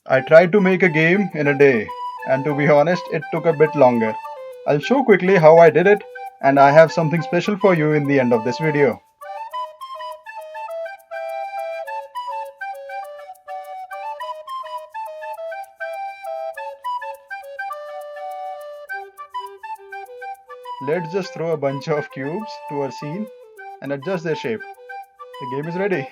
I tried to make a game in a day, and to be honest, it took a bit longer. I'll show quickly how I did it, and I have something special for you in the end of this video. Let's just throw a bunch of cubes to our scene and adjust their shape. The game is ready.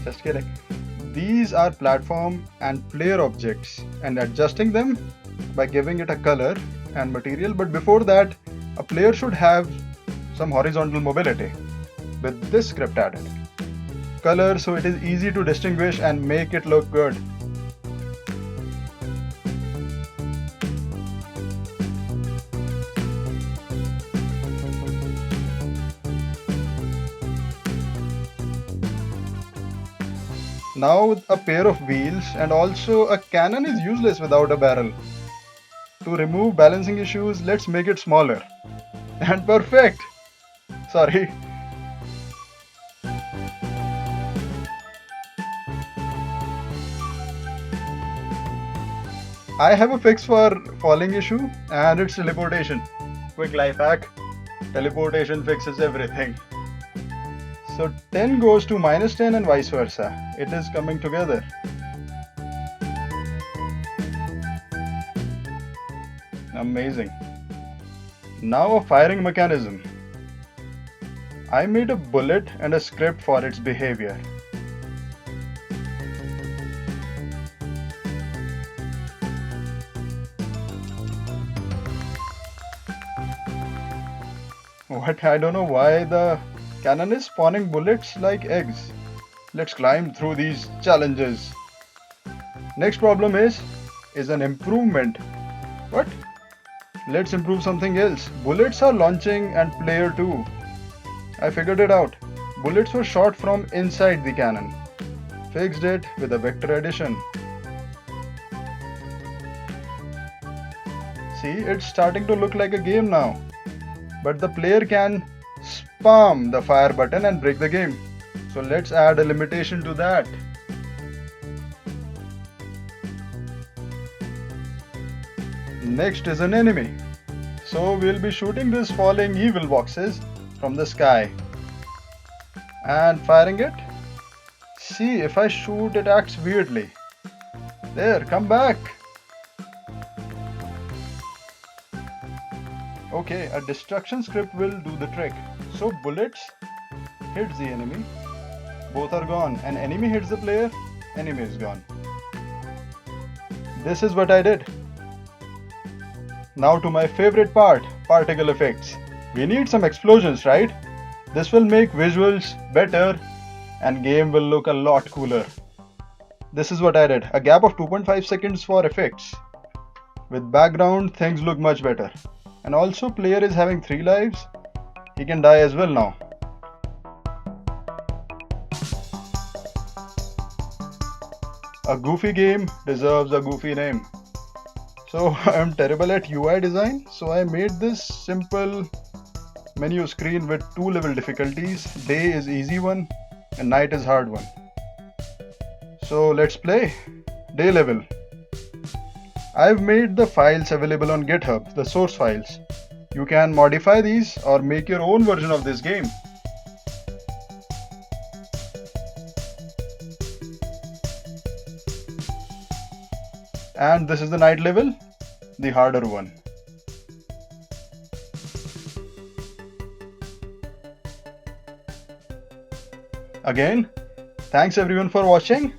Just kidding. These are platform and player objects, and adjusting them by giving it a color and material. But before that, a player should have some horizontal mobility with this script added. Color so it is easy to distinguish and make it look good. Now a pair of wheels and also a cannon is useless without a barrel. To remove balancing issues, let's make it smaller. And perfect! Sorry. I have a fix for falling issue and it's teleportation. Quick life hack. Teleportation fixes everything. So 10 goes to -10 and vice versa. It is coming together. Amazing. Now a firing mechanism. I made a bullet and a script for its behavior. What? I don't know why the cannon is spawning bullets like eggs. Let's climb through these challenges. Next problem is an improvement. What? Let's improve something else. Bullets are launching and player 2. I figured it out. Bullets were shot from inside the cannon. Fixed it with a vector addition. See, it's starting to look like a game now. But the player can spam the fire button and break the game. So let's add a limitation to that. Next is an enemy. So we'll be shooting these falling evil boxes from the sky and firing it. See, if I shoot, it acts weirdly. There, come back. Okay, a destruction script will do the trick. So bullets hits the enemy, both are gone. An enemy hits the player, enemy is gone. This is what I did. Now to my favorite part, particle effects. We need some explosions, right? This will make visuals better and game will look a lot cooler. This is what I did. A gap of 2.5 seconds for effects. With background, things look much better. And also player is having 3 lives. He can die as well now. A goofy game deserves a goofy name. So I'm terrible at UI design, so I made this simple menu screen with 2 level difficulties. Day is easy one and night is hard one. So let's play. Day level. I've made the files available on Github, the source files. You can modify these or make your own version of this game. And this is the night level, the harder one. Again, thanks everyone for watching.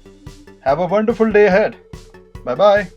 Have a wonderful day ahead. Bye bye.